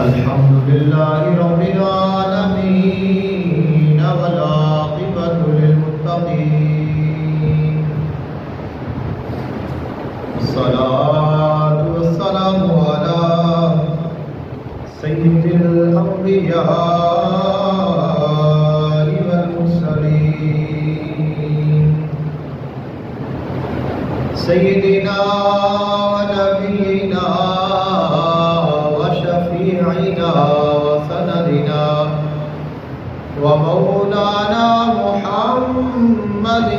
الحمد لله رب العالمين والعاقبة للمتقين الصلاة والسلام على سيد الأنبياء والمرسلين سيدنا ونبينا وشفيعنا وسندنا ومولانا محمد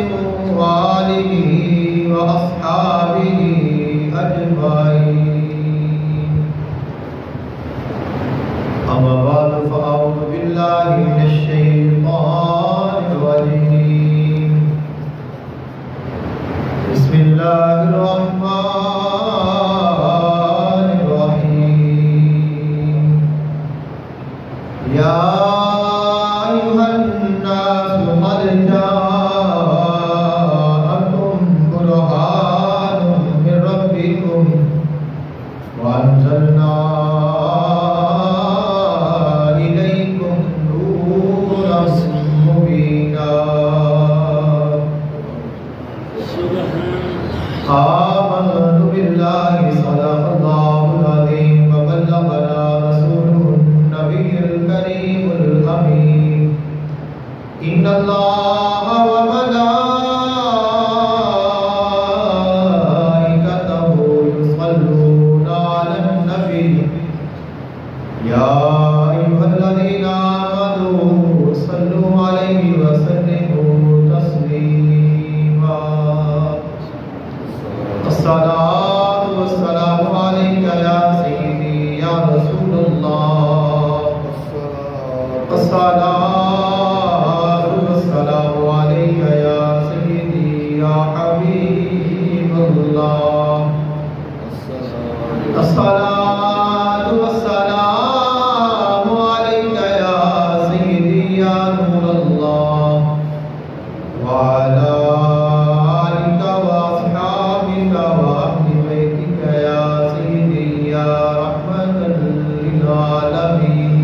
وآله وأصحابه أجمعين. أما بعد فأعوذ بالله من الشيطان الرجيم. بسم الله الرحمن الرحيم. يا أيها الناس قد جاءكم برهان من ربكم وأنزلنا إليكم نورا مبينا. آمنت بالله صدق الله العظيم وبلغنا رسوله النبي الكريم الأمين. إن الله وملائكته يصلون على النبي يا أيها الذين آمنوا صلوا عليه وسلموا تسليما. الصلاة والسلام عليك يا سيدي يا رسول الله. الصلاة والسلام عليك يا سيدي يا حبيب الله. الصلاة والسلام عليك يا سيدي يا نور الله وعلى آلك وأصحابك وأهل بيتك يا سيدي يا رحمة للعالمين.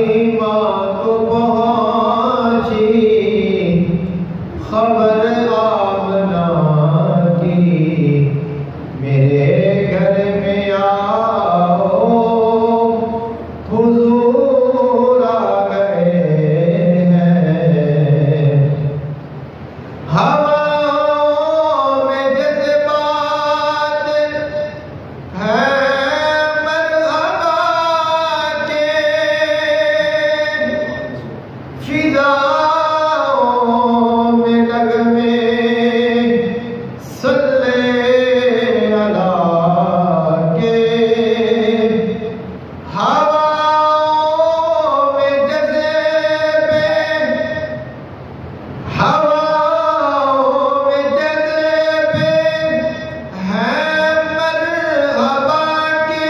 حلیمہ کو پہنچی خبر آمنہ کی، میرے گھر میں آؤ حضور آ گئے ہیں۔ ہواؤں میں جذبات ہیں مرحبا کے، فضاؤں میں نغمے صلی اللہ کے، ہواؤں میں جذبے، ہواؤں میں جذبے ہیں مرحبا کے،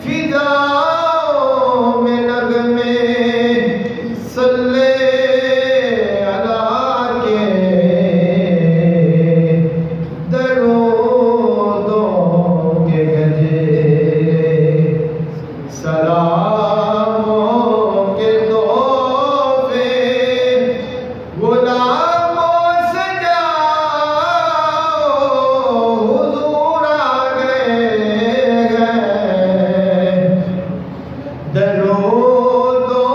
فضاؤں میں نغمے صلی اللہ کے، درودوں کے گجرے سلاموں کے تحفے غلاموں سے جاؤ حضور آ گئے ہیں۔ درودوں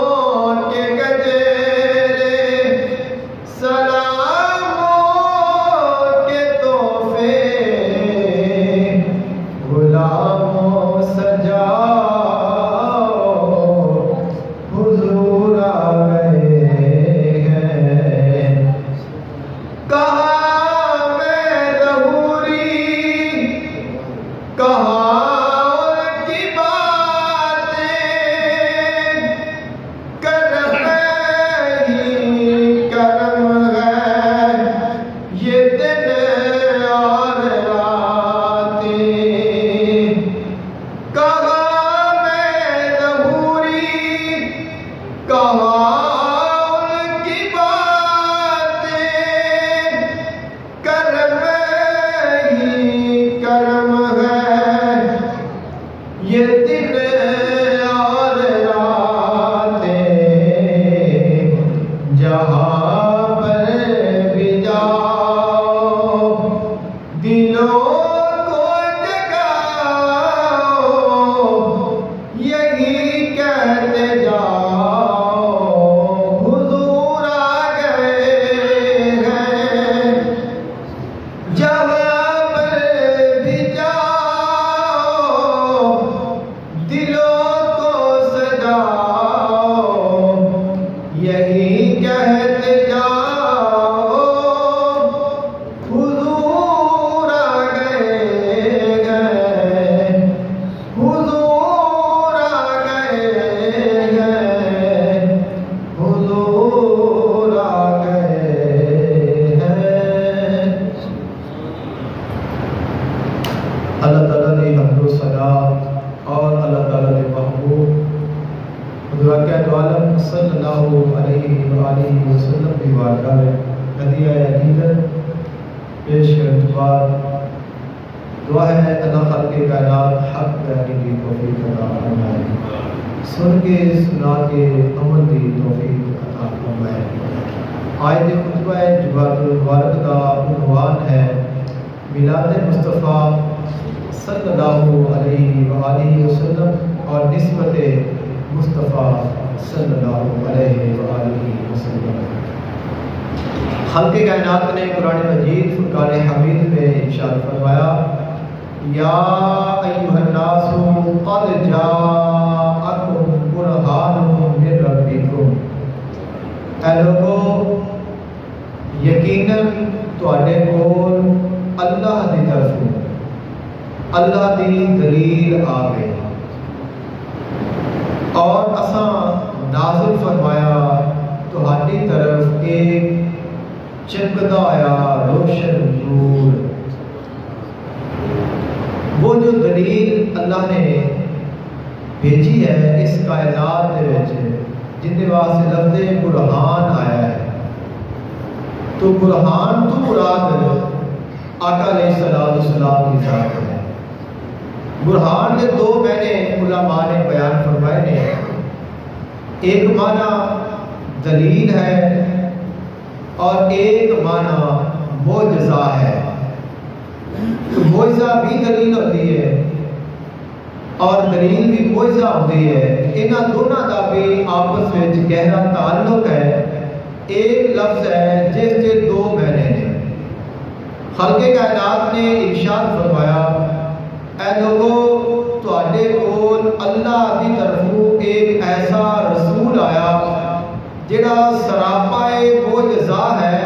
کے گجرے سلاموں کے تحفے غلاموں سے جاؤ حضور آ گئے ہیں۔ کہاں میں ظہوری، کہاں ان کی باتیں، کرم ہی کرم ہے یہ دن اور راتیں۔ کہاں میں ظہوری، کہاں ان کی باتیں، کرم ہی کرم ہے یہ دن اور راتیں۔ جہاں پر بھی جاؤ دلوں کو جگاؤ، یہی کہتے جاؤ حضور آ گئے ہیں۔ جہاں پر بھی جاؤ دلوں کو سجاؤ، یہی کہتے جاؤ حضور آ گئے ہیں، حضور آ گئے ہیں، حضور آ گئے ہیں۔ اللہ تعالیٰ نے حمد و ثنا اور اللہ تعالیٰ نے محبوب حضرت عالم صلی اللہ علیہ وآلہ وسلم کی بارگاہ میں ہدیہ عقیدت پیش کرنے کے بعد دعا ہے اللہ خالق کائنات حق بیانی کی توفیق عطا فرمائے، سن کے سنا کے عمل کی توفیق عطا فرمائے۔ آیت خطبہ جمعۃ المبارک کا عنوان ہے میلاد مصطفیٰ صلی اللہ علیہ وآلہ وسلم اور نسبت مصطفیٰ صلی اللہ علیہ وآلہ وسلم۔ خالق کائنات نے قرآن مجید فرقان حمید میں ارشاد فرمایا، یا ایھا الناس قد جاءکم برہان من ربکم، اے لوگو یقیناً تواڈے کول اللہ دی طرفوں اللہ دی دلیل آ گئی اور اساں نازل فرمایا تہاڈی طرف ایک چمکدا آیا روشن نور۔ وہ جو دلیل اللہ نے بھیجی ہے اس کائنات جن واسطے لفظ برہان آیا ہے، تو برہان تو مراد آقا علیہ السلام کی ذات ہے۔ برہان کے دو میں نے علماء نے بیان فرمائے نے، ایک معنی دلیل ہے اور ایک معنی معجزہ ہے۔ تو معجزہ بھی دلیل ہوتی ہے اور دلیل بھی معجزہ ہوتی ہے، انہاں دونوں کا بھی آپس میں گہرا تعلق ہے۔ ایک لفظ ہے جس کے دو معنی نے۔ خالق کائنات نے ارشاد فرمایا، اے لوگو تواڈے کول اللہ دی طرفوں ایک ایسا رسول آیا جڑا سراپائے معجزہ ہے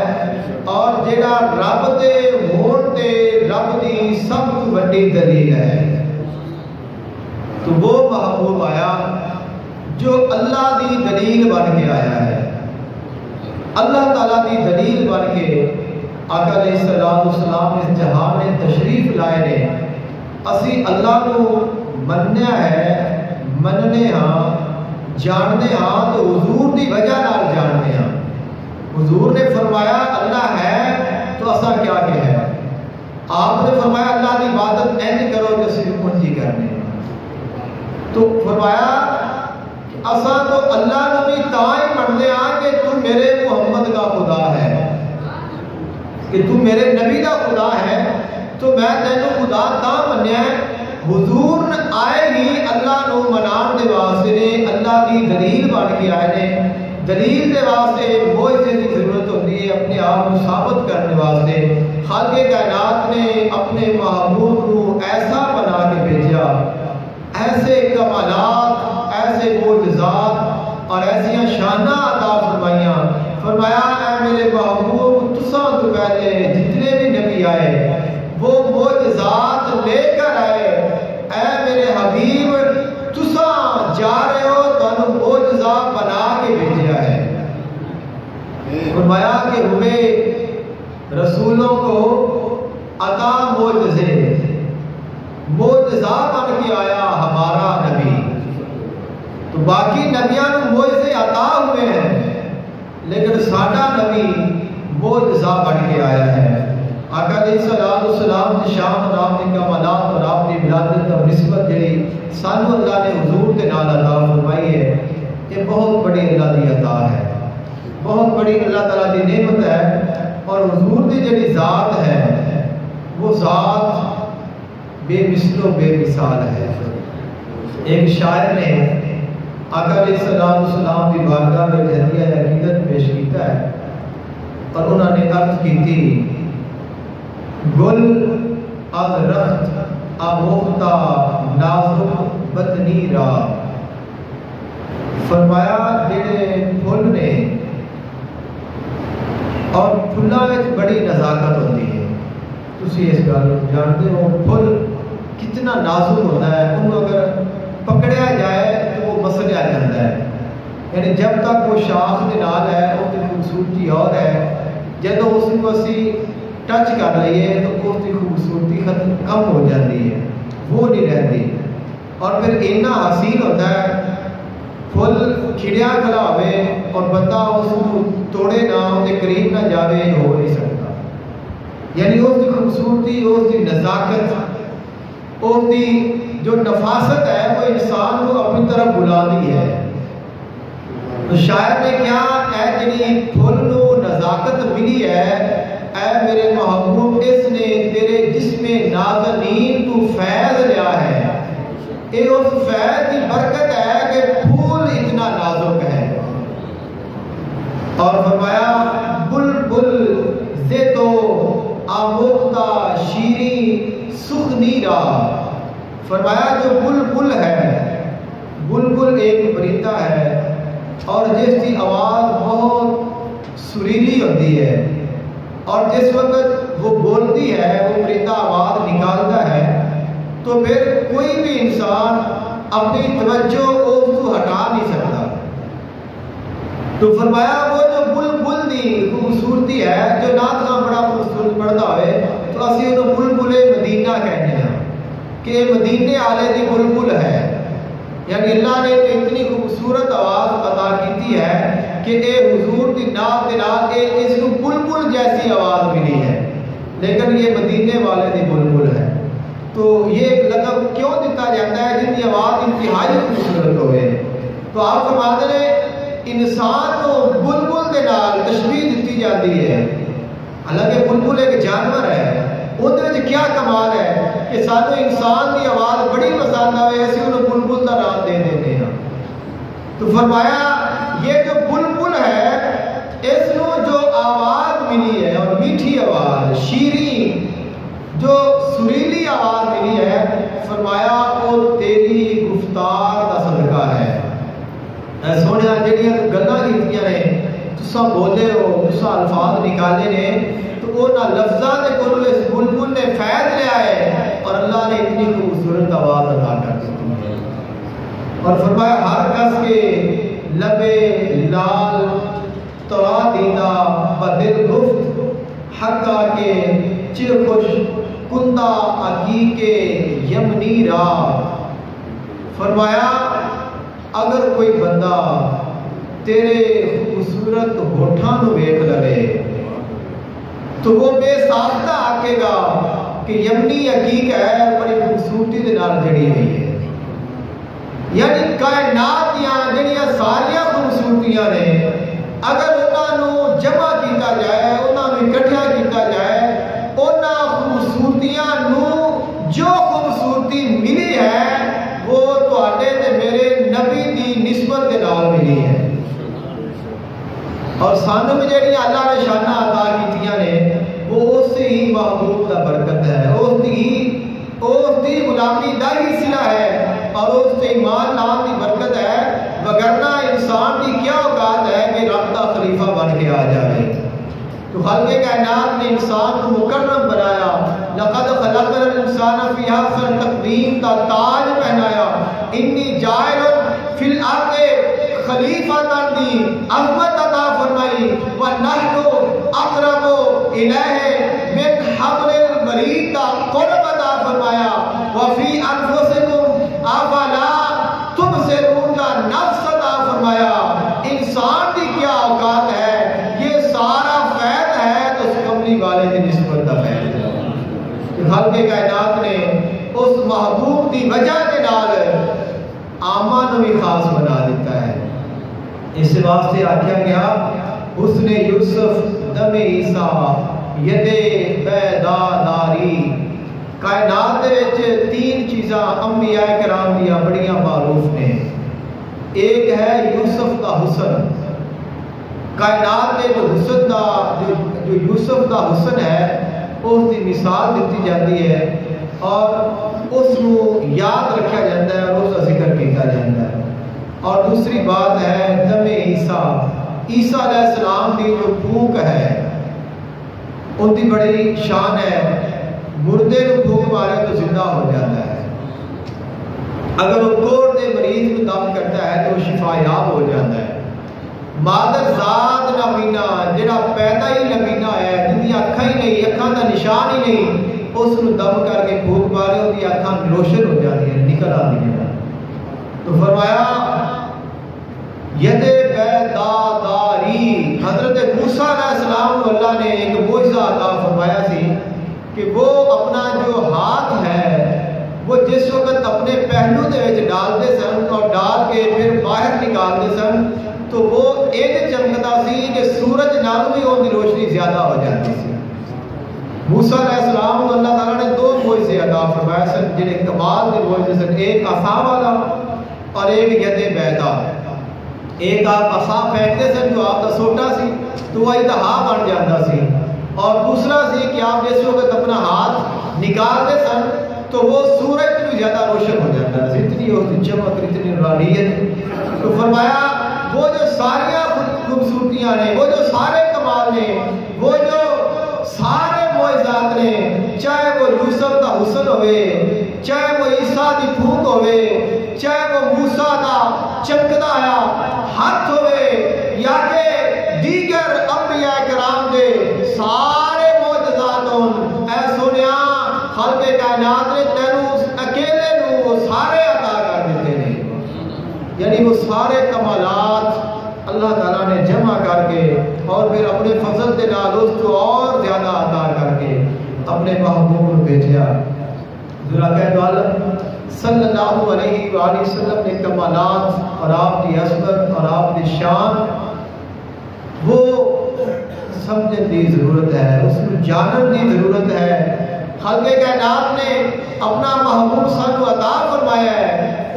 اور جڑا رب دے ہون تے رب دی سب تو بڑی دلیل ہے۔ تو وہ محبوب آیا جو اللہ دی دلیل بن کے آیا ہے، اللہ تعالیٰ دی دلیل بن کے آقا علیہ السلام اس جہان میں تشریف لائے نے۔ اسی اللہ کو منیا ہے، مننے ہاں، جاننے ہاں تو حضور دی وجہ نال جاننے ہاں۔ حضور نے فرمایا اللہ ہے تو اسا کیا کہ ہے، آپ نے فرمایا اللہ کی عبادت اینج کرو جو صرف انجی کرنے، تو فرمایا اسا تو اللہ نے بھی تائیں مننے ہاں کہ تو میرے محمد کا خدا ہے، کہ تو میرے نبی کا خدا ہے، تو میں تینوں خدا تا منیا ہے۔ حضور آئے ہی اللہ نو منان دے واسطے نے، اللہ کی دلیل بن کے آئے نے۔ دلیل دے واسطے معجزے کی ضرورت ہوتی ہے اپنے آپ کو ثابت کرنے واسطے۔ خالق کائنات نے اپنے محبوب کو ایسا بنا کے بھیجا، ایسے کمالات، ایسے معجزات اور ایسیاں شانہ عطا فرمائیاں۔ فرمایا اے میرے محبوب تساں تو پہلے جتنے بھی نبی آئے وہ معجزات لے کر آئے، اے میرے حبیب تساں جا رہے ہو تو معجزہ بنا کے بھیجا ہے۔ فرمایا کہ ہوئے رسولوں کو عطا معجزے، معجزہ بن کے آیا ہمارا نبی۔ تو باقی نبیاں کو معجزے عطا ہوئے ہیں لیکن ساڈا نبی معجزہ بن کے آیا ہے۔ آقا علیہ السلام کی شان اور آپ کی کمالات اور آپ کی ولادت اور نسبت جڑی سانو اللہ نے حضور کے نال عطا فرمائی ہے، یہ بہت بڑی اللہ کی عطا ہے، بہت بڑی اللہ تعالیٰ کی نعمت ہے۔ اور حضور کی جڑی ذات ہے وہ ذات بے مثل و بے مثال ہے۔ ایک شاعر نے آقا علیہ السلام کی بارگاہ میں ہدیہ عقیدت پیش کیتا ہے اور انہوں نے عرض کی تھی، گل از رخت آموختہ نازک بطنی را۔ فرمایا جڑے پھل نے اور پھلاں وچ بڑی نزاکت ہوتی ہے، تسی اس گل جانتے ہو، پھل کتنا نازک ہوتا ہے، انہوں اگر پکڑیا جائے تو وہ مسلیا جاتا ہے، یعنی جب تک وہ شاخ کے نال ہے اس کی خوبصورتی اور ہے، جب اس کو اسی ٹچ کر لئیے تو اس کی خوبصورتی کم ہو جاتی ہے، وہ نہیں رہتی۔ اور پھر اتنا حسین ہوتا ہے، پھل کھڑیا کھڑا ہوئے اور بندہ اس کو توڑے نہ، اس کے قریب نہ جاوے، ہو نہیں سکتا۔ یعنی اس کی خوبصورتی، اس کی نزاکت، اس کی جو نفاست ہے وہ انسان کو اپنی طرف بلاتی ہے۔ تو شاعر نے کیا اے جنی پھل نو نزاکت ملی ہے، اے میرے محبوب اس نے تیرے جسم نازنین تو فیض لیا ہے، یہ اس فیض کی برکت ہے کہ پھول اتنا نازک ہے۔ اور فرمایا بلبل زیتو آموختہ شیریں سخنی را۔ فرمایا جو بلبل ہے، بلبل ایک پرندہ ہے اور جس کی آواز بہت سریلی ہوتی ہے، اور جس وقت وہ بولتی ہے، وہ پرندہ آواز نکالتا ہے تو پھر کوئی بھی انسان اپنی توجہ اس کو ہٹا نہیں سکتا۔ تو فرمایا وہ جو بلبل دی خوبصورتی ہے، جو نعت کا بڑا خوبصورت پڑھتا ہوئے تو اسی انہوں بلبل مدینہ کہنے ہیں کہ مدینے والے دی بلبل ہے، یعنی اللہ نے اتنی خوبصورت آواز عطا کی ہے کہ اے حضور کی نعت نعت اس کو بلبل جیسی آواز ملی ہے، لیکن یہ مدینے والے دی بلبل ہے۔ تو یہ لقب کیوں دیتا جاتا ہے؟ جن کی آواز انتہائی خوبصورت ہوئے۔ تو آپ فرماتے ہیں انسان کو بلبل دے نال تشبیہ دیتی جاتی ہے. حالانکہ بلبل ایک جانور ہے. اندر کیا کمال ہے کہ سانو انسان کی آواز بڑی پسند آئے اسی انہوں بلبل کا نام دے دیتے ہیں. تو فرمایا یہ جو بلبل ہے اس نو جو آواز ملی ہے اور میٹھی آواز شیریں جو سریلی آواز ملی ہے فرمایا وہ تیری گفتار کا صدقہ ہے. سونے جہاں گلاں کیتیاں نے تساں بولے ہو تساں الفاظ نکالے نے تو وہ نہ لفظاں دے کولوں اس بلبل نے فیض لیا ہے اور اللہ نے اتنی خوبصورت آواز عطا کر دی ہے. اور فرمایا ہر کس کے لبے لال ترا دیدہ بدل گفت حقا کے چر خوش کندہ عقیق یمنی راہ. فرمایا اگر کوئی بندہ تیرے خوبصورت ہوٹھاں نو ویکھ لے تو وہ بے ساختہ آکے گا کہ یمنی عقیق ہے بڑی خوبصورتی دے نال جڑی ہوئی ہے. یعنی کائنات دیاں جڑیاں ساریاں خوبصورتیاں نے اگر انہاں نو جمع کیتا جائے انہاں نو اکٹھا کیتا جائے انہاں خوبصورتیاں نو جو خوبصورتی ملی ہے وہ تواڈے تے میرے نبی دی نسبت دے نال ملی ہے. اور سانو میں جڑیاں اللہ نے شانہ عطا کیتیاں نے وہ اس سے ہی محبوب کا برکت ہے اس دی غلامی دا ہی صلہ ہے اور اس سے ایمان نام کی برکت ہے. وگرنہ انسان کی کیا اوقات ہے کہ رب کا خلیفہ بن کے آ جائے. تو خالق کائنات نے انسان کو مکرم بنایا. لقد خلقنا الانسان فی احسن تقویم کا تاج پہنایا. انی جاعل فی الارض خلیفہ دی عظمت عطا فرمائی. وَنَحْنُ أَقْرَبُ إِلَيْهِ مِنْ حَبْلِ الْوَرِيدِ کا قرب عطا فرمایا. وَفِي أَنفُسِكُمْ أَفَلَا تُبْصِرُونَ کا نفس عطا فرمایا. انسان کی کیا اوقات ہے یہ سارا فیض ہے تو اس کملی والے کی نسبت کا فیض ہے. خالق کائنات نے اس محبوب کی وجہ کے نال آمن بھی خاص بنا دیتا ہے. اس واسطے آکھیا گیا حسن یوسف دم عیسیٰ ید بیدا داری. کائنات دے وچ تین چیزاں انبیاء کرام دیا بڑیاں معروف نے. ایک ہے یوسف کا حسن. کائنات دے جو حسن دا جو یوسف کا حسن ہے اس کی مثال دیتی جاتی ہے اور اس کو یاد رکھا جاتا ہے اور اس کا ذکر کیا جاتا ہے. اور دوسری بات ہے دم عیسیٰ. عیسیٰ علیہ السلام کی جو پھونک ہے ان کی بڑی شان ہے. مردے کو پھونک مارے تو زندہ ہو جاتا ہے. اگر وہ کوڑ دے مریض کو دم کرتا ہے تو شفا یاب ہو جاتا ہے. مادر ذات نبینا جڑا پیدا ہی نبینا ہے جن کی اکھاں ہی نہیں اکھاں کا نشان ہی نہیں اس کو دم کر کے پھونک مارے ان کی اکھاں روشن ہو جاتی ہیں نکل آتی ہیں. تو فرمایا ید بیداداری. حضرت موسیٰ علیہ السلام کو اللہ نے ایک معجزہ عطا فرمایا سی کہ وہ اپنا جو ہاتھ ہے وہ جس وقت اپنے پہلو دے وچ ڈالتے سن اور ڈال کے پھر باہر نکالتے سن تو وہ ایک چمکتا سی کہ سورج نالوں بھی ان کی روشنی زیادہ ہو جاتی سی. موسیٰ علیہ السلام کو اللہ تعالیٰ نے دو معجزے عطا فرمائے سن جنہیں کمال کے معجزے سن. ایک عصا والا اور ایک ید بیدا. ایک آپ عصا پھینکتے سن جو آپ کا سوٹا سی تو وہ انتہا بن جاتا سی اور دوسرا سی کہ آپ جس وقت اپنا ہاتھ نکالتے سن تو وہ سورج بھی زیادہ روشن ہو جاتا ہے. اتنی اس کی چمک اتنی نورانیت. تو فرمایا وہ جو ساریاں خوبصورتیاں نے وہ جو سارے کمال نے وہ جو سارے معجزات نے چاہے وہ یوسف کا حسن ہوئے چاہے وہ عیسیٰ کی پھونک ہوئے چاہے وہ موسیٰ کا چمکدا آیا ہاتھ ہوئے یا کہ دیگر انبیاء کرام دے سارے معجزات ہون. اے سونیا خالق کائنات نے تینوں اکیلے نو وہ سارے عطا کر دیتے ہیں. یعنی وہ سارے کمالات اللہ تعالیٰ نے جمع کر کے اور پھر اپنے فضل کے نال اس کو اور زیادہ عطا کر کے اپنے محبوب کو بھیجا. ذرا کہہ دو عالم صلی اللہ علیہ وآلہ وسلم نے کمالات اور آپ کی عظمت اور آپ کی شان وہ سمجھنے کی ضرورت ہے، اس کو جاننے کی ضرورت ہے۔ خالق کائنات نے اپنا محبوب سانو عطا فرمایا ہے،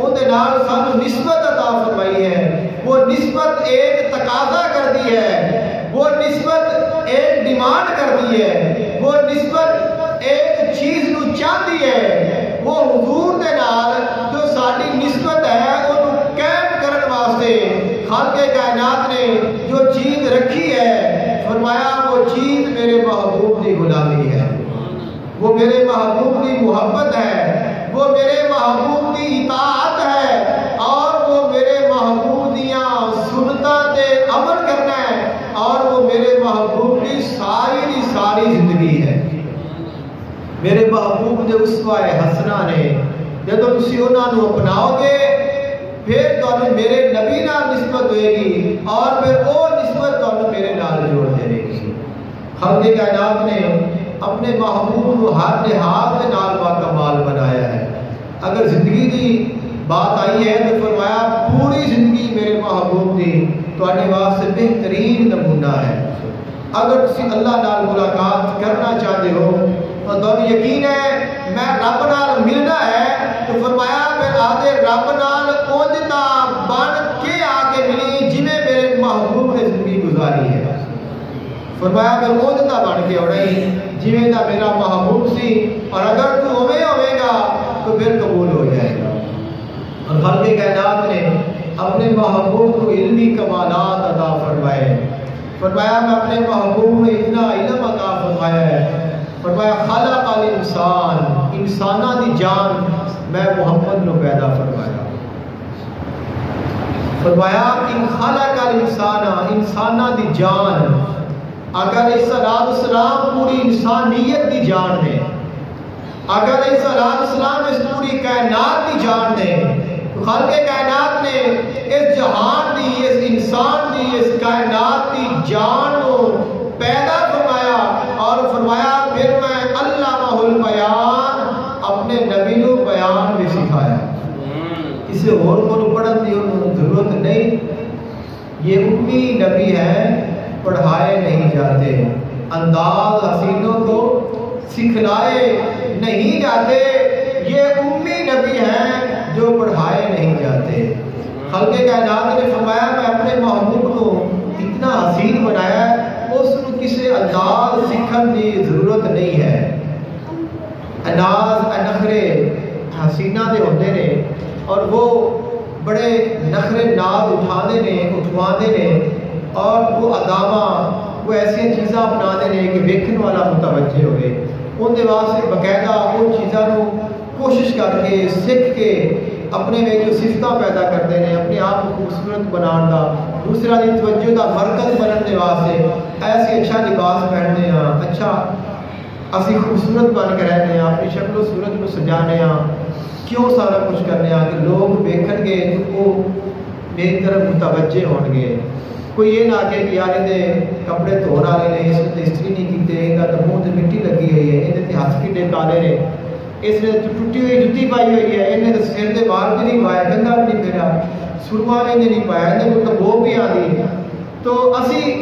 اندے نال سانو نسبت عطا فرمائی ہے۔ وہ نسبت ایک تقاضا کر دی ہے، وہ نسبت ایک ڈیمانڈ کر دی ہے، وہ نسبت ایک چیز نو چاہتی ہے، وہ حضور دے نال جو ساری نسبت ہے انہوں قائم کرنے واسطے خالق کائنات نے جو چیز رکھی ہے، فرمایا وہ چیز میرے محبوب کی غلامی ہے، وہ میرے محبوب کی محبت ہے، وہ میرے محبوب کی اطاعت ہے، اور وہ میرے محبوب دیاں سنتاں تے عمل کرنا ہے، اور وہ میرے محبوب کی ساری زندگی ہے۔ میرے محبوب دے اسوہ حسنہ نے جدو تسی انہاں نو اپناؤ گے پھر تانوں میرے نبی نال نسبت ہوئے گی، اور پھر وہ نسبت تانوں میرے نال جوڑ دے گی۔ خالق کائنات نے اپنے محبوب کو ہر لحاظ کے نال با کمال بنایا ہے۔ اگر زندگی کی بات آئی ہے تو فرمایا پوری زندگی میرے محبوب کی تواڈے واسطے بہترین نمونہ ہے۔ اگر تسی اللہ نال ملاقات کرنا چاہتے ہو تو تانوں یقین ہے میں رب نال ملنا ہے، تو فرمایا پھر آدھے رب نال اونجتا بن کے آگے ملی جویں میرے محبوب نے زندگی گزاری ہے۔ فرمایا پھر اونجتا بن کے اڑائی جویں دا میرا محبوب سی، اور اگر تو ہوئے گا تو پھر قبول ہو جائے گا۔ اور خالق کائنات نے اپنے محبوب کو علمی کمالات عطا فرمائے۔ فرمایا میں اپنے محبوب میں اتنا علم عطا فرمایا ہے، فرمایا خلق الانسان، انسانہ دی جان میں محمد نو پیدا فرمایا۔ فرمایا ان خلق الانسان، انسانہ دی جان اگر السلام پوری انسانیت دی جان نے، اگر السلام اس پوری کائنات دی جان نے، تو خالق کائنات نے اس جہان دی، اس انسان دی، اس کائنات دی جان کو پیدا فرمایا، اور فرمایا پھر میں علامہ البیان اپنے نبی کو بیان بھی سکھایا۔ کسی اور کو پڑھن دی ضرورت نہیں، یہ امی نبی ہے، پڑھائے نہیں جاتے، انداز حسینوں کو سکھلائے نہیں جاتے، یہ امی نبی ہیں جو پڑھائے نہیں جاتے۔ خالق کائنات نے فرمایا میں اپنے محبوب کو اتنا حسین بنایا ہے، اس کو کسی انداز سکھن کی ضرورت نہیں ہے۔ انداز نخرے حسینہ دے ہوتے نے، اور وہ بڑے نخرے ناز اٹھواندے نے، اور وہ ادامہ وہ ایسی چیزاں اپنا دے کہ ویکھن والا متوجہ ہوئے، ان دے واسطے باقاعدہ ان چیزاں نو کوشش کر کے سکھ کے اپنے میں جو صفتاں پیدا کرتے ہیں، اپنے آپ کو خوبصورت بنان دا، دوسرا دی توجہ دا مرکز بننے دے واسطے ایسے اچھا لباس پہننے ہیں، اچھا اسی خوبصورت بن کے رہنے ہیں، اپنی شکل و صورت کو سجانے ہیں، کیوں سارا کچھ کرنے ہیں کہ لوگ ویکھن گے تو وہ میری طرف متوجہ ہون گے۔ کوئی یہ نہ کہ یار یہ کپڑے دھونے والے نے، اس نے استری نہیں کیتے، یہ منہ تے مٹی لگی ہوئی ہے، یہ ہاتھ کڈے کالے نے، اس نے ٹوٹی ہوئی جُتی پائی ہوئی ہے، انہیں تو سر دے بال بھی نہیں پایا، گندا بھی نہیں پھیرا، سرما بھی نہیں پایا، انہیں کو تو وہ بھی آدھی۔ تو اسی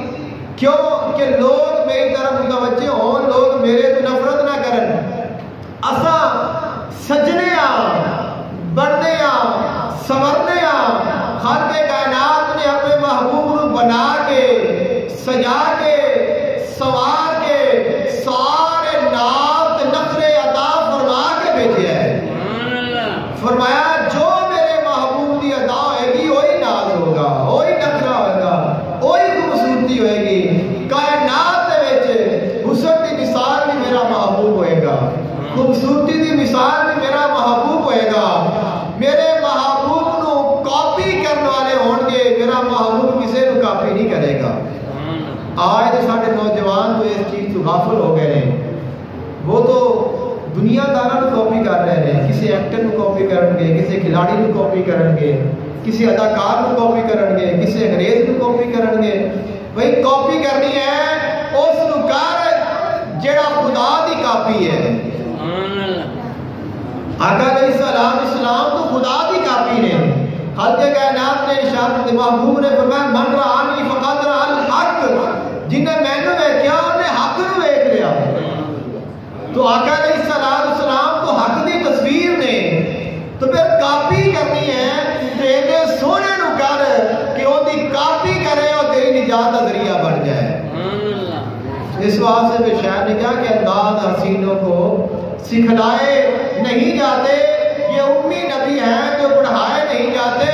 کیوں کہ لوگ میری طرف متوجہ ہوں، لوگ میرے تو نفرت نہ کرن، اسا سجنے بڑھنے سورنے خالق کائنات نے اپنے محبوب کو بنا کے سجا کے سوار کے سارے نات نخرے عطا فرما کے بھیجے ہے۔ فرمایا جو میرے محبوب کی عطا ہوئے گی وہی ناز ہوگا، وہی نخرہ ہوگا، وہی خوبصورتی ہوئے گی۔ کائنات دے وچ حسن کی مثال بھی میرا محبوب ہوئے گا، خوبصورتی کی مثال بھی میرا محبوب ہوئے گا۔ میرے محبوب نو کاپی کرنے والے ہون گے، میرا محبوب کسی نو کاپی نہیں کرے گا۔ آج تو سارے نوجوان تو اس چیز تو غافل ہو گئے ہیں، وہ تو دنیا داروں کو کاپی کر رہے ہیں، کسی ایکٹر کو کاپی کرن گے، کسی کھلاڑی کو کاپی کرن گے، کسی اداکار کو کاپی کرن گے، کسی انگریز کو کاپی کرن گے۔ بھئی کاپی کرنی ہے اس نو کر جڑا خدا دی کاپی ہے۔ آقا علیہ السلام خدا کی کاپی نے. خالق کائنات نے ارشاد محبوب نے فرمایا من رآنی فقد رأى الحق, جنہیں میں نے ویکھیا انہیں حق نو ویکھ لیا. تو آقا علیہ السلام تو حق دی تصویر نے, تو پھر کاپی کرنی ہے تیرے سونے نو کر کہ وہ دی کاپی کرے اور تیری نجات کا ذریعہ بن جائے. اس واسطے میں شاید نے کہا کہ انداز حسینوں کو سکھلائے نہیں جاتے, یہ امی نبی ہیں جو پڑھائے نہیں جاتے.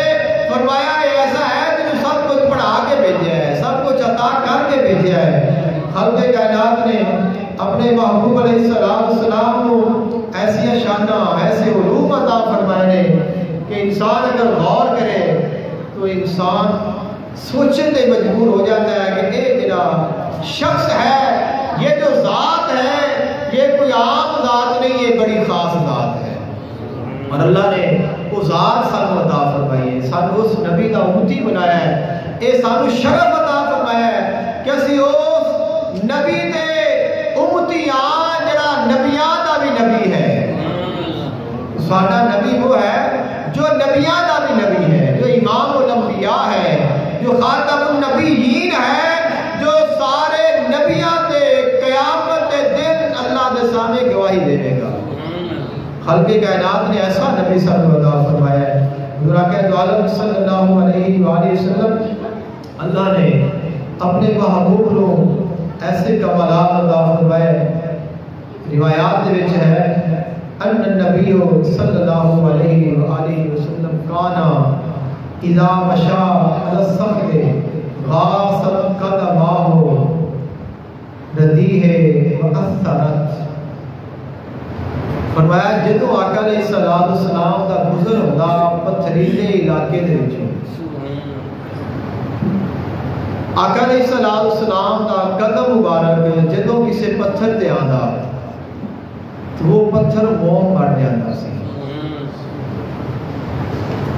فرمایا یہ ایسا ہے جو سب کچھ پڑھا کے بھیجا ہے, سب کچھ عطا کر کے بھیجا ہے. خالق کائنات نے اپنے محبوب علیہ السلام کو ایسی شانہ ایسے علوم عطا فرمائے نے کہ انسان اگر غور کرے تو انسان سوچنے تے مجبور ہو جاتا ہے کہ یہ جڑا شخص ہے, یہ جو ذات ہے, یہ کوئی عام ذات نہیں, یہ بڑی خاص ذات ہے. اور اللہ نے وہ ذات سانو عطا فرمائی ہے, سانو اس نبی کا امتی بنایا ہے, یہ سانو شرف عطا فرمایا ہے کہ اسی اس نبی دے امتی جڑا نبیاں دا بھی نبی ہے. ساڈا نبی وہ ہے جو نبیاں دا بھی نبی ہے, جو امام الانبیاء ہے, جو خاتم النبیین ہے, جو سارے نبیاں تے قیامت دے دن اللہ دے سامنے گواہی دے گا. خالق کائنات نے ایسا نبی صلی اللہ علیہ وسلم فرمایا ہے. حضور اکرم عالم صلی اللہ علیہ وآلہ وسلم اللہ نے اپنے محبوب کو ایسے کمالات عطا فرمائے. روایات دے وچ ہے ان النبی صلی اللہ علیہ وآلہ وسلم کانا اذا مشى على الصخر غاصت قدماه ردیہ وأثرت. فرمایا جدو آقا علیہ السلام کا گزر ہوتا پتھریلے علاقے دے وچوں, آقا علیہ السلام کا قدم مبارک جدو کسی پتھر تے آندا تو وہ پتھر موم بن جاتا سی.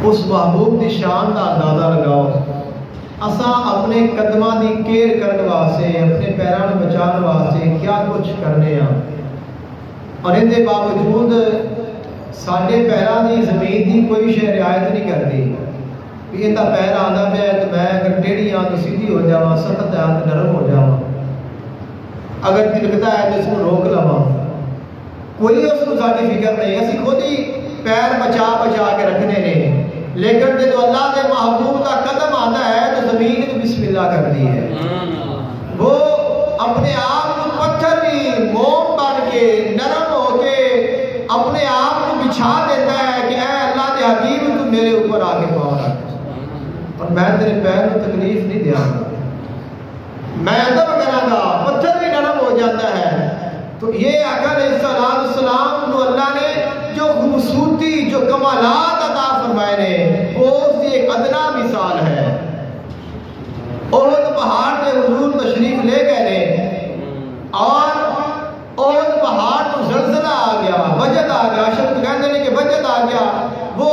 اس محبوب دی شان کا اندازہ لگاؤ. اساں اپنے قدماں دی کیئر کرنے واسطے, اپنے پیراں نوں بچانے واسطے کیا کچھ کرنے ہاں, اور ان دے باوجود ساڈے پیراں دی زمین دی کوئی شے رعایت نہیں کرتی. یہ تا پیر آندا پیا تو میں اگر ٹیڑھی ہاں تو سیدھی ہو جاواں, سخت ہے تو نرم ہو جاواں, اگر تلکدا ہے تو اس کو روک لواں. کوئی اس کو ساری فکر نہیں, اسی خود ہی پیر بچا بچا کے رکھنے نے. لیکن جب اللہ کے محبوب کا قدم آتا ہے تو زمین کو بسم اللہ کرتی ہے. وہ اپنے آپ کو پتھر بھی موم بن کے نرم ہو کے اپنے آپ کو بچھا دیتا ہے کہ اے اللہ کے حبیب تو میرے اوپر آ کے پاؤں رکھ, اور میں تیرے پیر کو تکلیف نہیں دیا گا, میں ادب کرا گا, پتھر بھی نرم ہو جاتا ہے. تو یہ آقا علیہ السلام کو اللہ نے جو خوبصورتی جو کمالات عطا فرمائے نے وہ اس کی ایک ادنا مثال ہے. احد پہاڑ پہ حضور تشریف لے گئے نے, اور احد پہاڑ کو زلزلہ آ گیا, وجد آ گیا, شبد کہتے ہیں کہ وجد آ گیا, وہ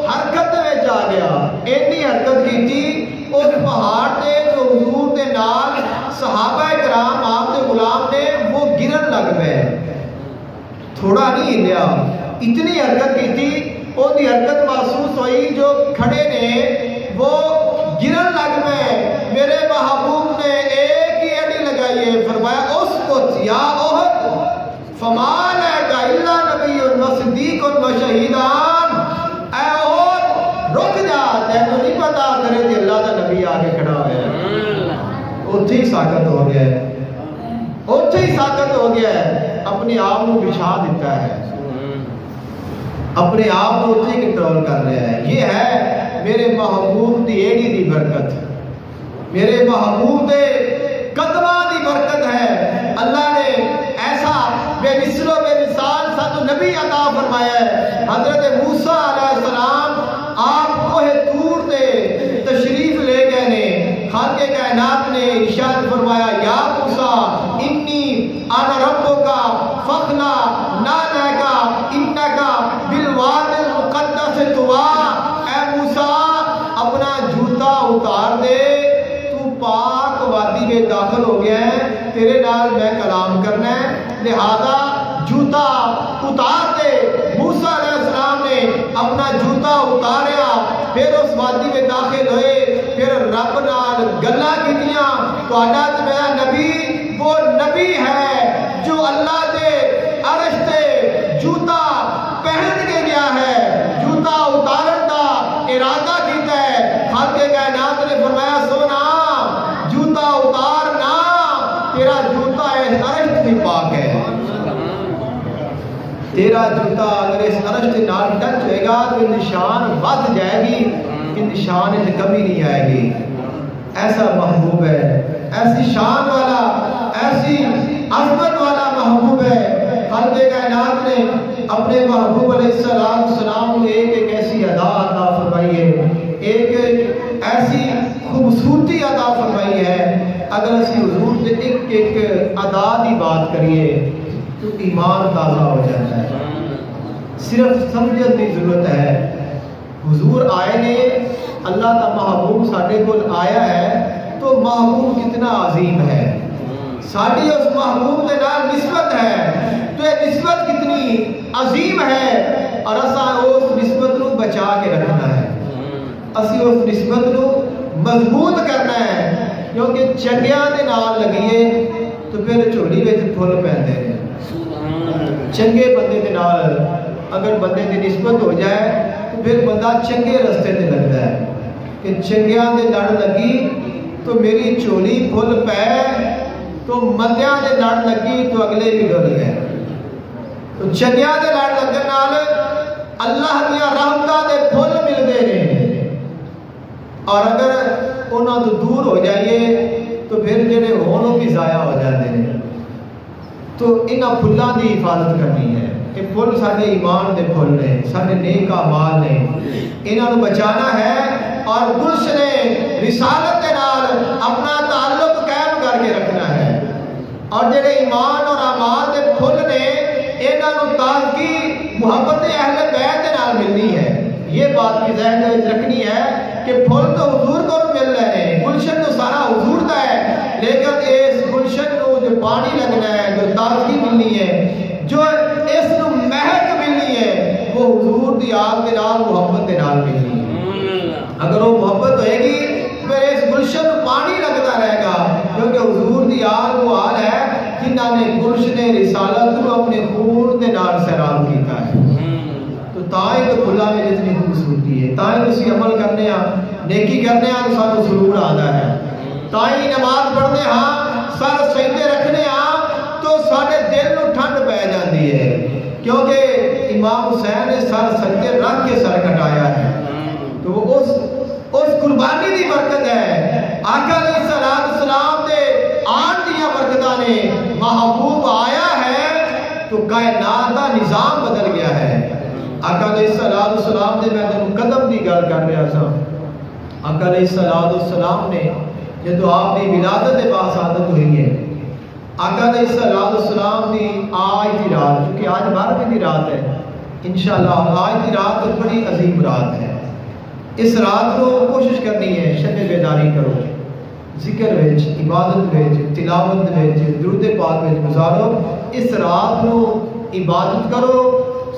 حرکت میں آ گیا. اتنی حرکت کی تھی اس پہاڑ تے جو حضور کے نال صحابہ کرام آپ کے غلام نے وہ گرن لگ پئے, تھوڑا نہیں ہلیا, اتنی حرکت کی تھی. ان کی حرکت محسوس ہوئی, جو کھڑے نے وہ گرن لگ پئے. میرے محبوب نے ایک ہی اڑی لگائی ہے, فرمایا اس کو یا احد فما لک الا نبی و صدیق و شہیدان. اے احد رک جا, تینوں نہیں پتا کرے کہ اللہ کا نبی آگے کھڑا ہوا ہے. اتھے ہی ساکت ہو گیا ہے, اتھے ہی ساکت ہو گیا ہے, اپنے آپ کو بچھا دیتا ہے, اپنے آپ کو اتھے کنٹرول کر رہا ہے. یہ ہے میرے محبوب دی ایڑی دی برکت, میرے محبوب دے قدماں دی برکت ہے. اللہ نے ایسا بے مثل و بے مثال ساتھ نبی عطا فرمایا ہے. حضرت موسیٰ علیہ السلام آپ کوہ طور تے تشریف لے گئے نے. خالق کائنات نے ارشاد فرمایا یا موسیٰ انی انا ربک فاخلع نعلک انک بالوادی المقدس طویٰ. اے موسیٰ اپنا جوتا اتار دے, تو پاک وادی میں داخل ہو گیا ہے, تیرے نال میں کلام کرنا ہے, لہذا جوتا اتار دے. موسیٰ علیہ السلام نے اپنا جوتا اتاریا، پھر اس وادی میں داخل ہوئے، پھر رب نال گلاں کیتیاں، تہاڈا تے میرا نبی وہ نبی ہے جو اللہ دے عرش تے جوتا پہن کے گیا ہے، جوتا اتارن دا ارادہ کیتا ہے۔ خالق کائنات نے فرمایا سونا جوتا اتارنا، تیرا جوتا اس عرش تے پاک ہے، تیرا جوتا اگر اس عرش کے نال ٹچ ہوئے گا تو نشان بچ جائے گی، کہ نشان میں کمی نہیں آئے گی۔ ایسا محبوب ہے، ایسی شان والا، ایسی عظمت والا محبوب ہے۔ خالق کائنات نے اپنے محبوب علیہ السلام کو ایک ایسی ادا عطا فرمائی ہے، ایک ایسی خوبصورتی عطا فرمائی ہے۔ اگر اسی حضور سے ایک ادا کی بات کریے تو ایمان تازہ ہو جاتا ہے۔ صرف سمجھنے کی ضرورت ہے۔ حضور آئے نے، اللہ کا محبوب ساڈے کول آیا ہے، تو محبوب کتنا عظیم ہے، ساڈی اس محبوب کے نال نسبت ہے، تو یہ نسبت کتنی عظیم ہے، اور اساں اس نسبت نو بچا کے رکھنا ہے، اسی اس نسبت نو مضبوط کرنا ہے، کیونکہ چنگیاں دے نال لگیے تو پھر جھولی وچ پھل پیندے نے۔ چنگے بندے دے نال اگر بندے دی نسبت ہو جائے تو پھر بندہ چنگے رستے تے لگتا ہے، کہ چنگیاں دے لڑ لگی تو میری چولی پھل پے، تو مندیاں دے لڑ لگی تو اگلے بھی ڈر گئے۔ تو چنگیاں دے لڑ لگن نال اللہ دیا رحمتاں دے پھل ملدے نے، اور اگر انہاں تو دور ہو جائیے تو پھر جڑے ہون بھی ضائع ہو جاتے ہیں۔ تو انہاں پھلاں دی حفاظت کرنی ہے، یہ پھل سارے ایمان دے پھل نے، سارے نیک اعمال نے، انہاں نو بچانا ہے، اور گلشن رسالت دے نال اپنا تعلق قائم کر کے رکھنا ہے، اور جڑے ایمان اور اعمال دے پھل نے انہاں نو تازگی محبت اہل بیت دے نال ملنی ہے۔ یہ بات بھی ذہن میں رکھنی ہے کہ پھل تو حضور کو مل رہے ہیں، گلشن تو سارا حضور دا ہے، لیکن اس گلشن نو جو پانی لگنا ہے، جو تازگی ملنی ہے، جو اس نو مہک ملنی ہے، وہ حضور دی آگ دے نال محبت دے نال ملنی ہے۔ اگر وہ محبت ہوئے گی پھر اس گلشن نو پانی لگتا رہے گا، کیونکہ حضور دی آگ وہ آل ہے جنہاں نے گلشن رسالت نو اپنے خون دے نال سیراب کیتا ہے۔ تو تائیں تو کھلا میں جتنی خوبصورتی ہے، تائیں تو اسی عمل کرنے ہاں، نیکی کرنے ہاں تو سانو سرور آتا ہے، تائیں نماز پڑھنے ہاں، سر سجدے رکھنے ہاں تو سارے دل نو ٹھنڈ پہ جاتی ہے، کیونکہ امام حسین نے سر سجدے رکھ کے سر کٹایا ہے، تو وہ اس قربانی دی برکت ہے۔ آقا علیہ السلام دے آن دیا برکتاں نے، محبوب آیا ہے تو کائنات کا نظام بدل گیا ہے۔ آقا علیہ السلام دے میں قدم دی گل کر رہا تھا، آقا علیہ السلام نے جدو آپ کی ولادت کے بعد سعادت ہوئی ہے، آقا علیہ السلام دی آج کی رات، کیونکہ آج 12ویں کی رات ہے، انشاءاللہ آج کی رات بڑی عظیم رات ہے۔ اس رات کو کوشش کرنی ہے شب بیداری کرو، ذکر وچ، عبادت وچ، تلاوت وچ، درود پاک وچ گزارو، اس رات کو عبادت کرو۔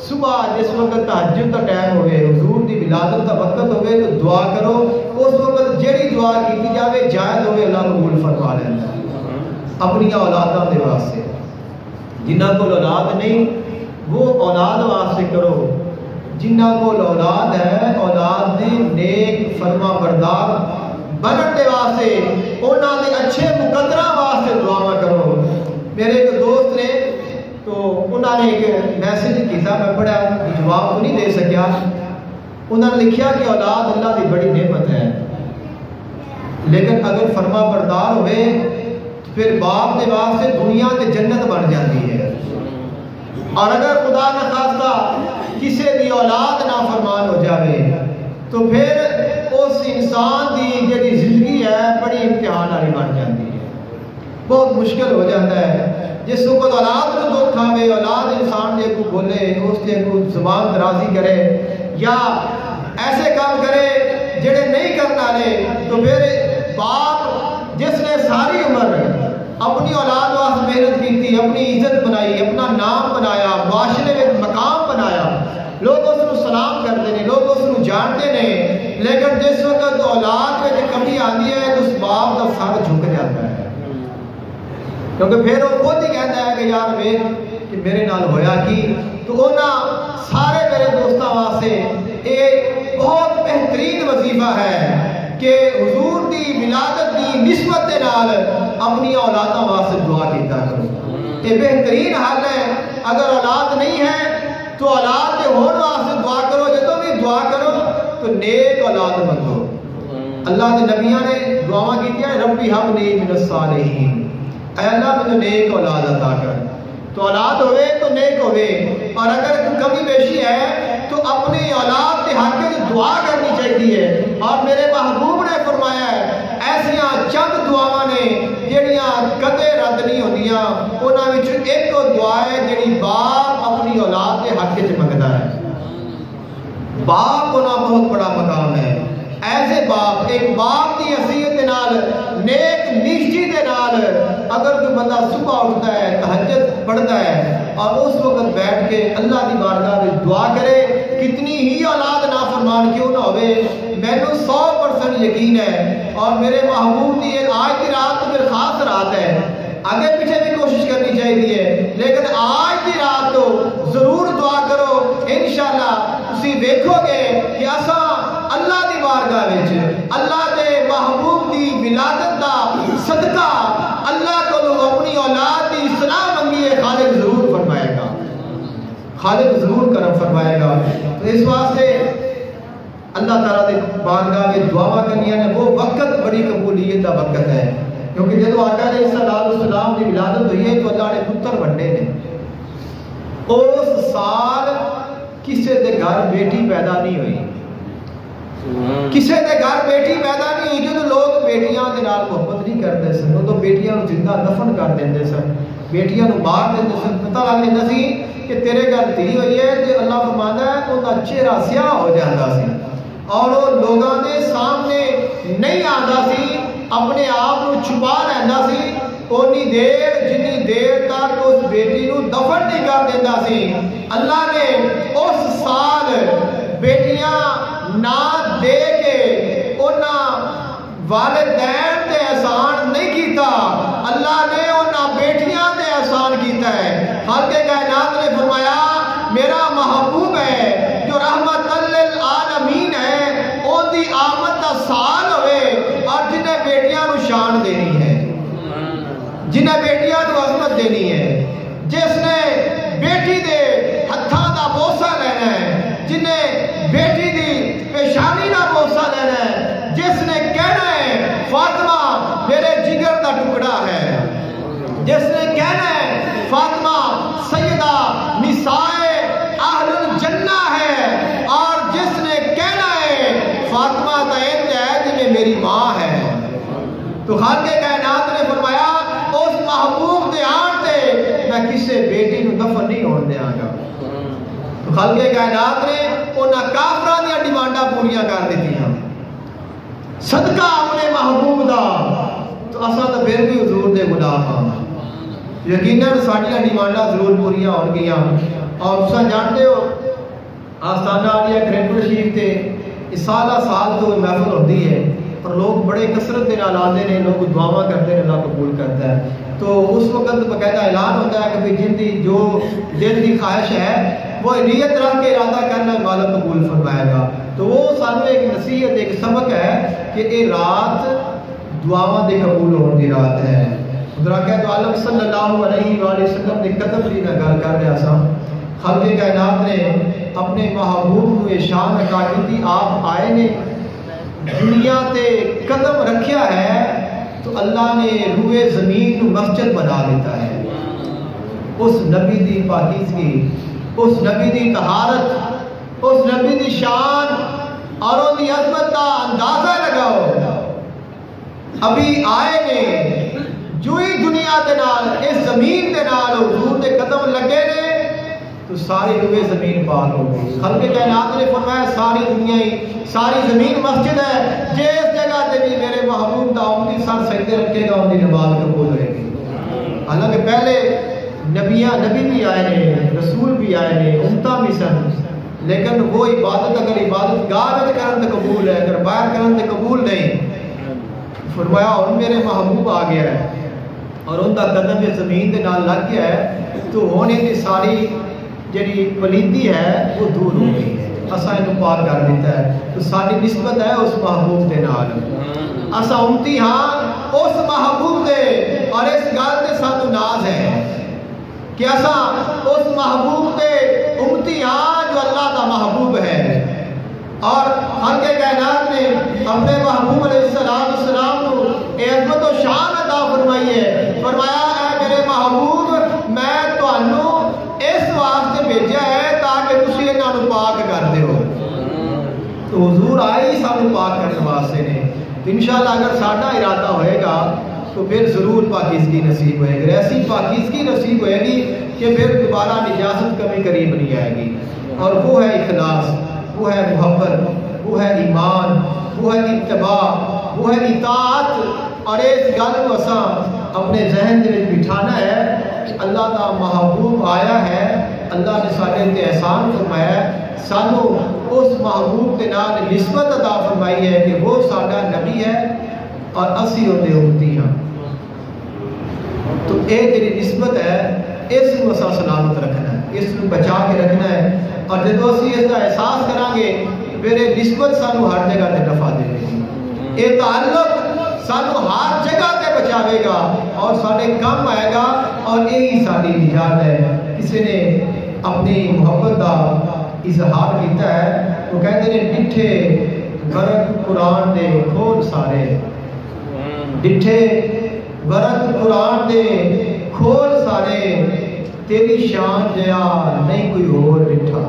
صبح جس وقت تہجد کا ٹائم ہوئے، حضور دی ولادت کا وقت ہوئے تو دعا کرو، اس وقت جیڑی دعا کی جاوے جائز ہوئے اللہ قبول فرما لینا ہے۔ اپنی اولاداں دے واسطے، جنہ کو اولاد نہیں وہ اولاد واسطے کرو، جنہ کو اولاد ہے اولاد دے نیک فرما بردار بنن دے واسطے، انہاں دے اچھے مقدراں واسطے دعا کرو۔ میرے ایک دوست نے تو انہوں نے ایک میسیج کیا، میں پڑھا، جواب تو نہیں دے سکیا، انہوں نے لکھیا کہ اولاد اللہ کی بڑی نعمت ہے، لیکن اگر فرما بردار ہوئے تو پھر باپ کے واسطے دنیا کے جنت بن جاتی ہے، اور اگر خدا نخواستہ کسی دی اولاد نافرمان ہو جاوے تو پھر اس انسان دی جڑی زندگی ہے بڑی امتحان والی بن جاتی ہے، بہت مشکل ہو جاتا ہے۔ جس کو اولاد کو دکھ آوے، اولاد انسان دے کو بولے، اس دے کو زبان درازی کرے یا ایسے کام کرے جڑے نہیں کرنا لے، تو پھر باپ جس نے ساری عمر اپنی اولاد واسطے محنت کی تھی، اپنی عزت بنائی، اپنا نام بنایا، معاشرے میں مقام بنایا، لوگ اس کو سلام کرتے ہیں، لوگ اس کو جانتے ہیں، لیکن جس وقت اولاد میں کمی آتی ہے تو اس باپ کا سر جھک جاتا ہے، کیونکہ پھر وہ خود ہی کہتا ہے کہ یار کہ میرے نال ہویا کی۔ تو انہاں سارے میرے دوستاں واسطے ایک بہت بہترین وظیفہ ہے کہ حضور دی ولادت دی نسبت دے نال اپنی اولاداں واسطے دعا کیتا کرو۔ یہ بہترین حال ہے۔ اگر اولاد نہیں ہے تو اولاد کے ہون واسطے دعا کرو، جدوں بھی دعا کرو تو نیک اولاد منگو۔ اللہ کے نبیوں نے دعاواں کی ہیں، ربی ہب لی من الصالحین، اے اللہ مجھے نیک اولاد عطا کر۔ تو اولاد ہوئے تو نیک ہوئے، اور اگر کمی بیشی ہے تو اپنی اولاد کے حق میں دعا کرنی چاہیے۔ اور میرے محبوب نے فرمایا ہے ایسیاں چند دعاواں نے جہڑیاں کدے رد نہیں ہوندیاں، انہاں وچ ایک دعا ہے جہڑی باپ اپنی اولاد کے حق وچ منگدا ہے۔ باپ ہونا بہت بڑا مقام ہے۔ ایسے باپ، ایک باپ کی حیثیت دے نال، نیک نیشی دے نال اگر کوئی بندہ صبح اٹھتا ہے، تہجد پڑھتا ہے اور اس وقت بیٹھ کے اللہ کی بارگاہ میں دعا کرے، کتنی ہی اولاد نافرمان کیوں نہ ہوئے، مینوں 100% یقین ہے۔ اور میرے محبوب کی آج کی رات تو پھر خاص رات ہے، آگے پیچھے بھی کوشش کرنی چاہیے، لیکن آج کی رات تو ضرور دعا کرو۔ انشاءاللہ تسی دیکھو گے کہ اساں اللہ دی بارگاہ وچ اللہ دے محبوب دی ولادت دا صدقہ اللہ کو اپنی اولاد دی اصلاح منگی ہے، خالق ضرور فرمائے گا، خالق ضرور کرم فرمائے گا۔ تو اس واسطے اللہ تعالیٰ دے بارگاہ میں دعا کرنی ہے، وہ وقت بڑی قبولیت دا وقت ہے، کیونکہ جب آقا علیہ السلام کی ولادت ہوئی ہے تو اللہ نے پتر بننے نے۔ اس سال کسی دے گھر بیٹی پیدا نہیں ہوئی، کسی دے گھر بیٹی پیدا نہیں ہوئی، جو لوگ بیٹیاں دے نال محبت نہیں کرتے سن، وہ تو بیٹیاں نو زندہ دفن کر دیندے سن، بیٹیاں نو مار دیندے سن۔ پتہ لگ جاندا سی کہ تیرے گھر دھی ہوئی ہے، تے اللہ فرماندا ہے اوندا چہرہ سیاہ ہو جاندا سی اور وہ لوگاں دے سامنے نہیں آندا سی، اپنے آپ کو چھپا رہندا سی اونی دیر جتنی دیر تک اس بیٹی نو دفن نہیں کر دیندا سی۔ اللہ نے اس سال بیٹیاں نہ دے کے انہاں والدین تے احسان نہیں کیتا، اللہ نے انہاں بیٹیاں تے احسان کیتا ہے۔ خالق کائنات نے فرمایا میرا محبوب ہے جو رحمت للعالمین ہے، ان دی آمد دا سال ہوئے اور جنہیں بیٹیاں نو شان دینی ہے، جنہیں بیٹیاں نو عظمت دینی ہے، جس نے بیٹی دے ہتھاں دا بوسہ لینا ہے، جنہیں بیٹی دی پیشانی دا بوسہ لینا ہے، جس نے کہنا ہے فاطمہ میرے جگر دا ٹکڑا ہے، جس نے کہنا ہے فاطمہ سیدہ نسائے اہل الجنہ ہے، اور جس نے کہنا ہے فاطمہ تعین ہے جنہیں میری ماں ہے۔ تو خالق کائنات نے فرمایا اس محبوب دے آن تے میں کسے بیٹی نو دفن نہیں ہون دیاں گا۔ تو خالق کائنات نے انہاں کافراں دیاں ڈیمانڈاں پوریاں کر دیتی ہیں، صدقہ اپنے محبوب دا۔ تو اساں تو پھر بھی حضور دے غلام ہاں، یقیناً ساڈیاں ڈیمانڈاں ضرور پوریاں ہون گیاں۔ اور تساں جانتے ہو آستانہ عالیہ کریم شریف تے سالہ سال تو محفل ہوتی ہے اور لوگ بڑے کثرت کے نال آتے ہیں، لوگ دعاواں کرتے ہیں، اللہ قبول کرتا ہے۔ تو اس وقت باقاعدہ اعلان ہوتا ہے کہ جن کی جو دل کی خواہش ہے وہ نیت رکھ کے ارادہ کرنا مالا قبول فرمائے گا۔ تو وہ سانو ایک نصیحت، ایک سبق ہے کہ یہ رات دعاواں دے قبول ہونے کی رات ہے۔ حضرات عالم صلی اللہ علیہ وآلہ وسلم نے قدم لی نہ گل کر رہا سا، خالق کائنات نے اپنے محبوب کو یہ شان عطا کی، آپ آئے نے دنیا تے قدم رکھیا ہے تو اللہ نے روئے زمین کو مسجد بنا دیتا ہے۔ اس نبی دی پاکیزگی، اس نبی دی طہارت، اس نبی دی شان اور ان دی عظمت کا اندازہ لگاؤ۔ ابھی آئے نے جو ہی دنیا دے نال اس زمین دے نال حضور دے قدم لگے نے تو ساری روئے زمین پاک ہو گئی۔ خالق کائنات نے فرمایا ساری دنیا ہی، ساری زمین مسجد ہے، جس جگہ تے بھی میرے محبوب دا امتی سر سجدے رکھے گا ان کی نماز قبول ہوئے گی۔ حالانکہ پہلے نبی بھی آئے نے، رسول بھی آئے نے، امتاں بھی سن، لیکن وہ عبادت اگر عبادت گاہ میں کرن تو قبول ہے، اگر باہر کرن تو قبول نہیں۔ فرمایا اور میرے محبوب آ گیا ہے اور ان کا قدم یہ زمین دے نال لگ گیا ہے تو ہونے کی ساری جڑی پلیدی ہے وہ دور ہو گئی ہے، اساں انہوں پاک کر دیتا ہے۔ تو ساری نسبت ہے اس محبوب دے نال، اساں امتی ہاں اس محبوب دے، اور اس گل تے سانو ناز ہے کہ اساں اس محبوب دے امتی ہاں جو اللہ دا محبوب ہے۔ اور خالق کائنات نے اپنے محبوب علیہ السلام کو عظمت و شان عطا فرمائی ہے، فرمایا اے میرے محبوب میں تانوں اس واسطے بھیجا ہے تاکہ تسی انہاں نوں پاک کر دیو۔ تو حضور آئے ہی سانوں پاک کرنے واسطے نے۔ تو انشاءاللہ اگر ساڈا ارادہ ہوئے گا تو پھر ضرور پاکیزگی نصیب ہوئے گی، ایسی پاکیزگی نصیب ہوئے گی کہ پھر دوبارہ نجاست کبھی قریب نہیں آئے گی۔ اور وہ ہے اخلاص، وہ ہے محبت، وہ ہے ایمان، وہ ہے اتباع، وہ ہے اطاعت۔ اور اس گل کو اساں اپنے ذہن دے بٹھانا ہے کہ اللہ کا محبوب آیا ہے، اللہ نے سارے تے احسان فرمایا ہے، سانو اس محبوب کے نال نسبت عطا فرمائی ہے کہ وہ ساڈا نبی ہے اور اسی اودے امتی ہاں۔ تو اے جڑی نسبت ہے اس کو اساں سلامت رکھنا ہے، اس کو بچا کے رکھنا ہے، اور جدو اسی اس کا احساس کریں گے پھر یہ نسبت سانو ہر جگہ تے نفع دے گی، یہ تعلق سانو ہر جگہ تے بچاوے گا اور سارے کام آئے گا، اور یہی ساری نجات ہے۔ کسی نے اپنی محبت کا اظہار کیتا ہے، وہ کہتے ہیں ڈٹھے ورق قرآن دے کھول سارے، ڈٹھے ورق قرآن دے کھول سارے، تیری شان جیا نہیں کوئی اور ڈٹھا،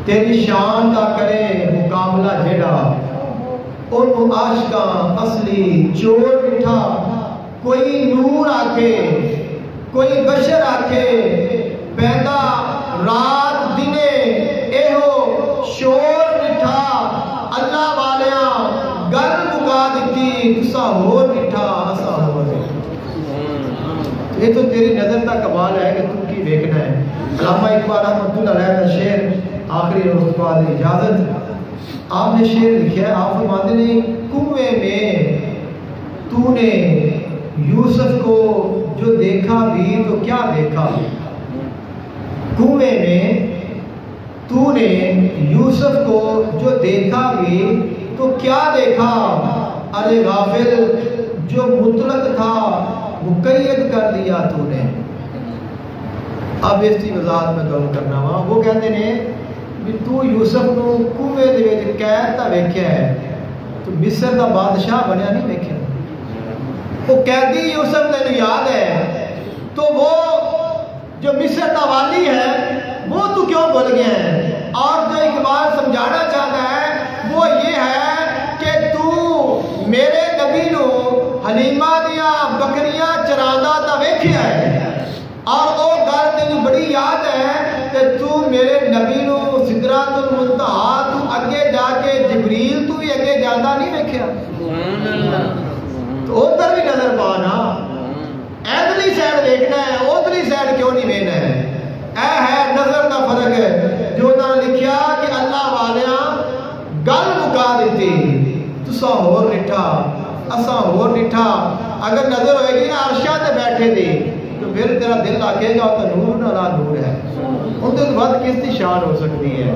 تیری شان کا کرے مقابلہ جڑا، ان عاشقاں اصلی چور ڈٹھا، کوئی نور آکھے کوئی بشر آکھے پیدا رات دنے ایہو شور ڈٹھا، اللہ والیاں گل مکا دیتی تسا ہور ڈٹھا اسا ہور ڈٹھا۔ یہ تو تیری نظر کا کمال ہے کہ تو کی دیکھنا ہے۔ علامہ اقبال رحمۃ اللہ علیہ کا شعر آخری روز بعد اجازت، آپ نے شعر لکھا ہے، آپ فرماتے ہیں کنویں میں تو نے یوسف کو جو دیکھا بھی تو کیا دیکھا، کنویں میں تو نے یوسف کو جو دیکھا بھی تو کیا دیکھا، ارے غافل جو مطلق تھا مقید کر دیا تو نے۔ اب اس کی وضاحت میں گل کرنا وا، وہ کہتے ہیں کہ تو یوسف کو کنویں دے وچ قید تا ویکھیا ہے تو مصر دا بادشاہ بنیا نہیں ویکھیا، وہ قیدی یوسف تینوں یاد ہے، تو وہ جو مصر دا والی ہے وہ تو کیوں بھول گیا ہے؟ اور جو اقبال سمجھانا چاہتا ہے وہ یہ ہے کہ تو میرے نبی نو حلیمہ دیا بکریاں چراندا تا ویکھیا ہے، اور وہ گل تینوں بڑی یاد ہے کہ تو میرے نبی نو سدرۃ المنتہا تو اگے جا کے جبریل تو بھی اگے جانا نہیں ویکھیا، تو ادھر بھی نظر پانا، ادھرلی سائڈ دیکھنا ہے، ادھرلی سائڈ کیوں نہیں ویکھنا ہے؟ اے ہے نظر کا فرق ہے، جو نہ لکھیا کہ اللہ والیاں گل مکا دیتی تسا ہور ڈٹھا اساں ہور ڈٹھا۔ اگر نظر ہوئے گی نا عرشاں تے بیٹھے دی تو پھر تیرا دل آکھے گا تو نور نہ نور ہے، ان سے بعد کس کی شان ہو سکتی ہے؟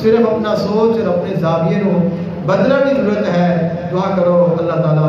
صرف اپنا سوچ اور اپنے زاویے کو بدلنے کی ضرورت ہے۔ دعا کرو اللہ تعالیٰ